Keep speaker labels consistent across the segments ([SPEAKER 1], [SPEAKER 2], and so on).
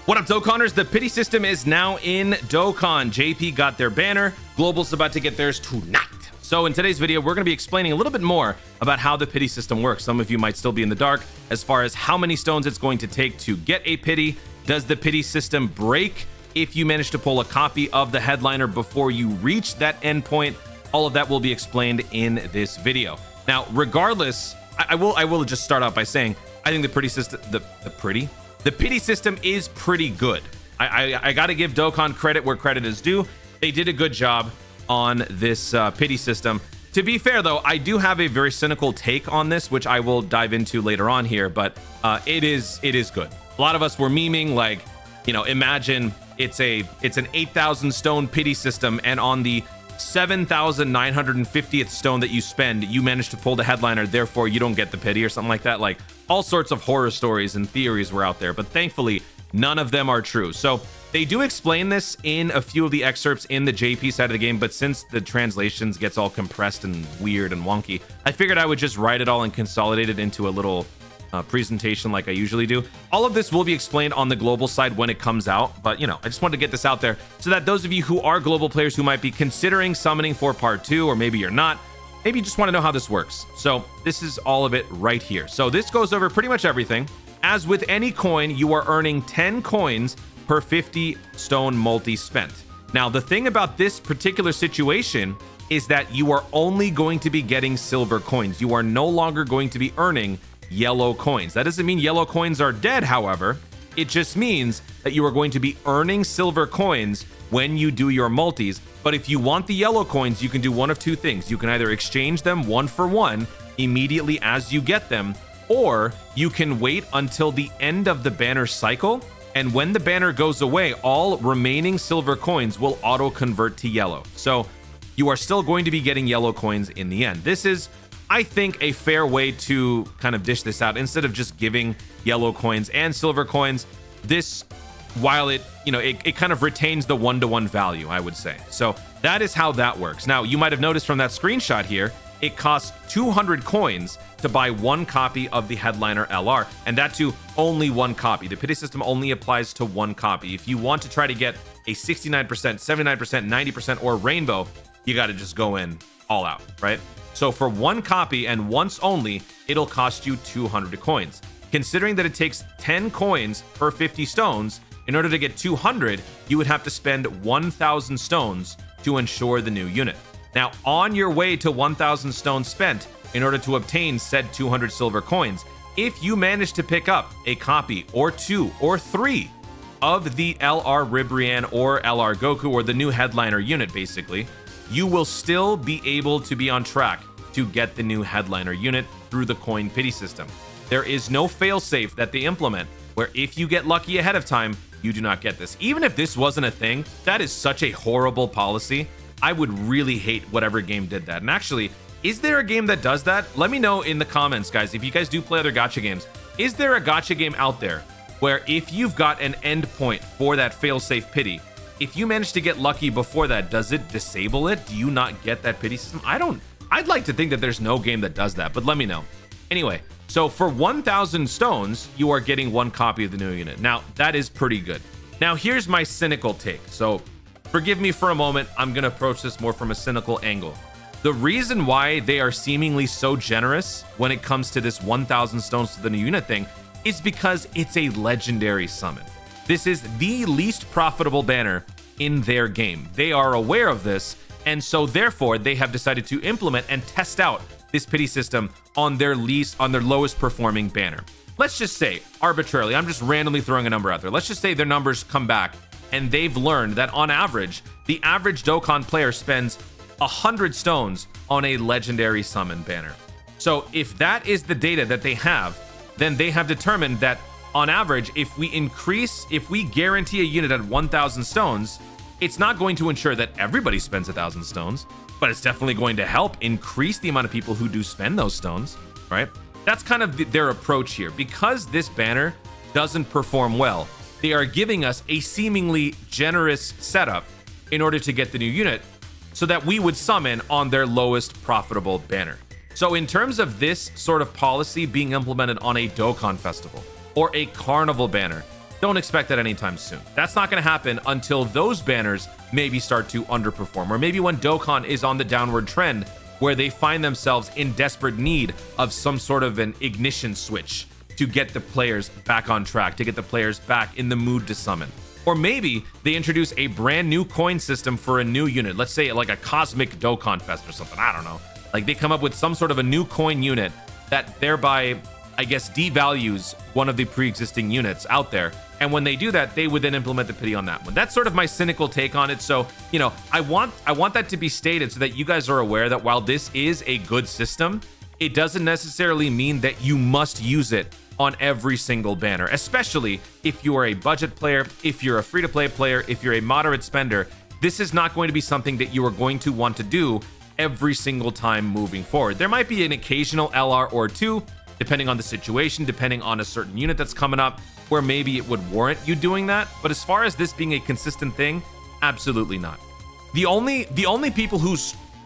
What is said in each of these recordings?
[SPEAKER 1] What up, Dokkanners? The pity system is now in Dokkan. JP got their banner. Global's about to get theirs tonight. So in today's video, we're going to be explaining a little bit more about how the pity system works. Some of you might still be in the dark as far as how many stones it's going to take to get a pity. Does the pity system break if you manage to pull a copy of the headliner before you reach that endpoint? All of that will be explained in this video. Now, regardless, I will just start out by saying I think the pity system, the pity system is pretty good. I got to give Dokkan credit where credit is due. They did a good job on this pity system. To be fair, though, I do have a very cynical take on this, which I will dive into later on here, but it is good. A lot of us were memeing like, you know, imagine it's an 8,000 stone pity system, and on the 7,950th stone that you spend, you manage to pull the headliner, therefore you don't get the pity or something like that. Like, all sorts of horror stories and theories were out there, but thankfully none of them are true. So they do explain this in a few of the excerpts in the JP side of the game, but since the translations gets all compressed and weird and wonky, I figured I would just write it all and consolidate it into a little presentation like I usually do. All of this will be explained on the global side when it comes out, but you know, I just wanted to get this out there so that those of you who are global players who might be considering summoning for part 2, or maybe you're not, maybe you just want to know how this works. So this is all of it right here. So this goes over pretty much everything. As with any coin, you are earning 10 coins per 50 stone multi spent. Now, the thing about this particular situation is that you are only going to be getting silver coins. You are no longer going to be earning yellow coins. That doesn't mean yellow coins are dead, however. It just means that you are going to be earning silver coins when you do your multis. But if you want the yellow coins, you can do one of two things. You can either exchange them 1 for 1 immediately as you get them, or you can wait until the end of the banner cycle, and when the banner goes away, all remaining silver coins will auto convert to yellow. So you are still going to be getting yellow coins in the end. This is, I think, a fair way to kind of dish this out. Instead of just giving yellow coins and silver coins, this, while it, you know, it kind of retains the 1-to-1 value, I would say. So that is how that works. Now, you might have noticed from that screenshot here, it costs 200 coins to buy 1 copy of the headliner LR, and that too, only 1 copy. The pity system only applies to 1 copy. If you want to try to get a 69%, 79%, 90%, or rainbow, you got to just go in all out, right? So for 1 copy and once only, it'll cost you 200 coins. Considering that it takes 10 coins per 50 stones, in order to get 200, you would have to spend 1,000 stones to ensure the new unit. Now, on your way to 1,000 stones spent, in order to obtain said 200 silver coins, if you manage to pick up a copy or 2 or 3 of the LR Ribrianne or LR Goku, or the new headliner unit basically, you will still be able to be on track to get the new headliner unit through the coin pity system. There is no failsafe that they implement where if you get lucky ahead of time, you do not get this. Even if this wasn't a thing, that is such a horrible policy. I would really hate whatever game did that. And actually, is there a game that does that? Let me know in the comments, guys. If you guys do play other gacha games, is there a gacha game out there where if you've got an endpoint for that failsafe pity, if you manage to get lucky before that, does it disable it? Do you not get that pity system? I'd like to think that there's no game that does that, but let me know. Anyway, so for 1,000 stones, you are getting 1 copy of the new unit. Now, that is pretty good. Now, here's my cynical take. So forgive me for a moment. I'm going to approach this more from a cynical angle. The reason why they are seemingly so generous when it comes to this 1,000 stones to the new unit thing is because it's a legendary summon. This is the least profitable banner in their game. They are aware of this, and so therefore they have decided to implement and test out this pity system on their lowest performing banner. Let's just say, arbitrarily, I'm just randomly throwing a number out there. Let's just say their numbers come back and they've learned that on average, the average Dokkan player spends 100 stones on a legendary summon banner. So if that is the data that they have, then they have determined that on average, if we guarantee a unit at 1,000 stones, it's not going to ensure that everybody spends 1,000 stones, but it's definitely going to help increase the amount of people who do spend those stones, right? That's kind of their approach here. Because this banner doesn't perform well, they are giving us a seemingly generous setup in order to get the new unit so that we would summon on their lowest profitable banner. So in terms of this sort of policy being implemented on a Dokkan festival or a carnival banner, don't expect that anytime soon. That's not going to happen until those banners maybe start to underperform, or maybe when Dokkan is on the downward trend where they find themselves in desperate need of some sort of an ignition switch to get the players back on track, to get the players back in the mood to summon. Or maybe they introduce a brand new coin system for a new unit. Let's say like a Cosmic Dokkan Fest or something. I don't know. Like they come up with some sort of a new coin unit that thereby, I guess, devalues one of the pre-existing units out there. And when they do that, they would then implement the pity on that one. That's sort of my cynical take on it. So, you know, I want that to be stated so that you guys are aware that while this is a good system, it doesn't necessarily mean that you must use it on every single banner, especially if you are a budget player, if you're a free-to-play player, if you're a moderate spender. This is not going to be something that you are going to want to do every single time moving forward. There might be an occasional LR or two, depending on the situation, depending on a certain unit that's coming up, where maybe it would warrant you doing that. But as far as this being a consistent thing, absolutely not. The only people who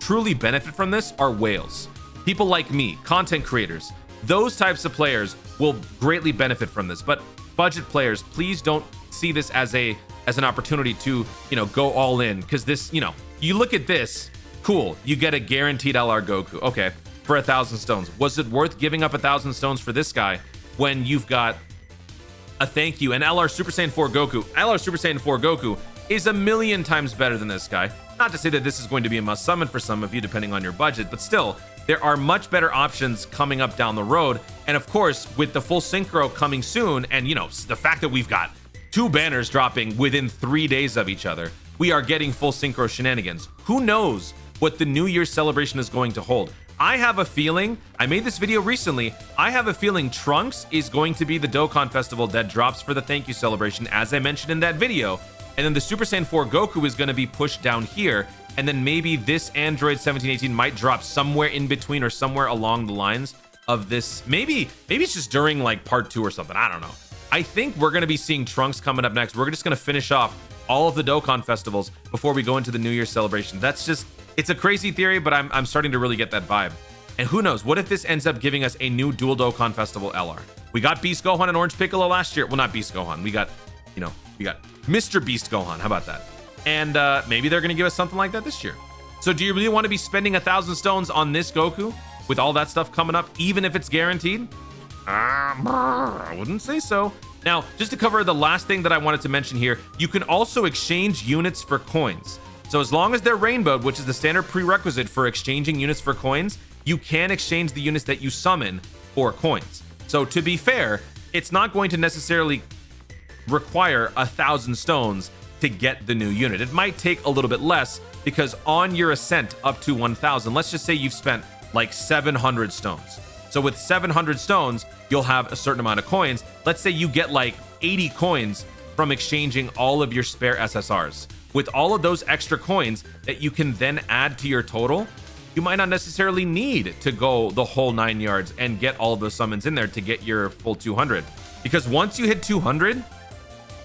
[SPEAKER 1] truly benefit from this are whales. People like me, content creators. Those types of players will greatly benefit from this. But budget players, please don't see this as an opportunity to, you know, go all in, because this, you know, you look at this, cool, you get a guaranteed LR Goku. Okay, for 1,000 stones. Was it worth giving up 1,000 stones for this guy when you've got a thank you, an LR Super Saiyan 4 Goku? LR Super Saiyan 4 Goku is 1,000,000 times better than this guy. Not to say that this is going to be a must summon for some of you, depending on your budget, but still, there are much better options coming up down the road. And of course, with the full synchro coming soon, and you know, the fact that we've got 2 banners dropping within 3 days of each other, we are getting full synchro shenanigans. Who knows what the New Year's celebration is going to hold? I have a feeling, I made this video recently, I have a feeling Trunks is going to be the Dokkan Festival that drops for the thank you celebration, as I mentioned in that video. And then the Super Saiyan 4 Goku is going to be pushed down here. And then maybe this Android 1718 might drop somewhere in between or somewhere along the lines of this. Maybe it's just during like part 2 or something. I don't know. I think we're going to be seeing Trunks coming up next. We're just going to finish off all of the Dokkan festivals before we go into the New Year's celebration. That's just, it's a crazy theory, but I'm starting to really get that vibe. And who knows, what if this ends up giving us a new dual Dokkan Festival LR? We got Beast Gohan and Orange Piccolo last year. Well, not Beast Gohan. We got, you know, we got Mr. Beast Gohan. How about that? And maybe they're going to give us something like that this year. So do you really want to be spending 1,000 stones on this Goku with all that stuff coming up, even if it's guaranteed? I wouldn't say so. Now, just to cover the last thing that I wanted to mention here, you can also exchange units for coins. So as long as they're rainbowed, which is the standard prerequisite for exchanging units for coins, you can exchange the units that you summon for coins. So to be fair, it's not going to necessarily require 1,000 stones to get the new unit. It might take a little bit less, because on your ascent up to 1,000, let's just say you've spent like 700 stones. So with 700 stones, you'll have a certain amount of coins. Let's say you get like 80 coins from exchanging all of your spare SSRs. With all of those extra coins that you can then add to your total, you might not necessarily need to go the whole 9 yards and get all of those summons in there to get your full 200. Because once you hit 200,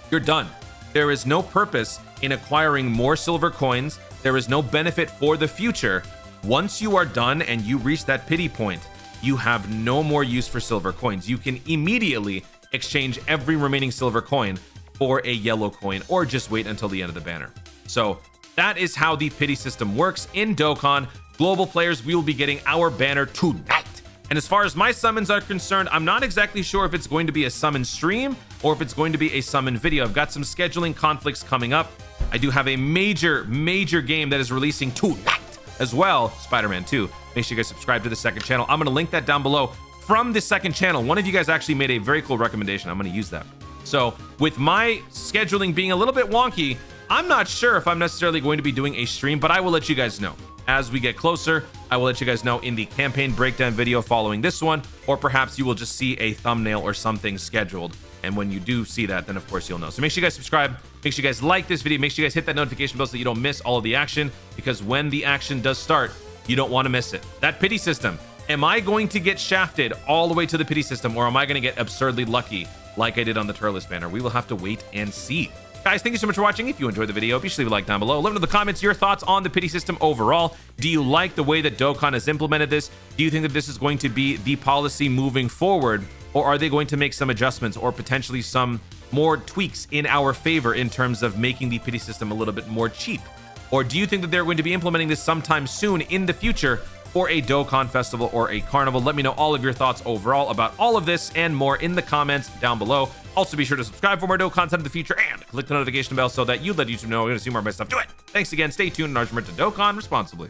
[SPEAKER 1] you're done. There is no purpose in acquiring more silver coins. There is no benefit for the future. Once you are done and you reach that pity point, you have no more use for silver coins. You can immediately exchange every remaining silver coin for a yellow coin, or just wait until the end of the banner. So that is how the pity system works in Dokkan. Global players, we will be getting our banner tonight. And as far as my summons are concerned, I'm not exactly sure if it's going to be a summon stream or if it's going to be a summon video. I've got some scheduling conflicts coming up. I do have a major game that is releasing tonight as well, Spider-Man 2. Make sure you guys subscribe to the second channel. I'm going to link that down below from the second channel. One of you guys actually made a very cool recommendation. I'm going to use that. So with my scheduling being a little bit wonky, I'm not sure if I'm necessarily going to be doing a stream, but I will let you guys know. As we get closer, I will let you guys know in the campaign breakdown video following this one, or perhaps you will just see a thumbnail or something scheduled. And when you do see that, then of course you'll know. So make sure you guys subscribe, make sure you guys like this video, make sure you guys hit that notification bell so that you don't miss all of the action, because when the action does start, you don't want to miss it. That pity system, am I going to get shafted all the way to the pity system, or am I going to get absurdly lucky like I did on the Turles banner? We will have to wait and see. Guys, thank you so much for watching. If you enjoyed the video, be sure to leave a like down below. Let me know in the comments your thoughts on the pity system overall. Do you like the way that Dokkan has implemented this? Do you think that this is going to be the policy moving forward? Or are they going to make some adjustments or potentially some more tweaks in our favor in terms of making the pity system a little bit more cheap? Or do you think that they're going to be implementing this sometime soon in the future for a Dokkan festival or a carnival? Let me know all of your thoughts overall about all of this and more in the comments down below. Also, be sure to subscribe for more Dokkan content in the future and click the notification bell so that you let YouTube know I'm going to see more of my stuff. Do it! Thanks again. Stay tuned and remember to Dokkan responsibly.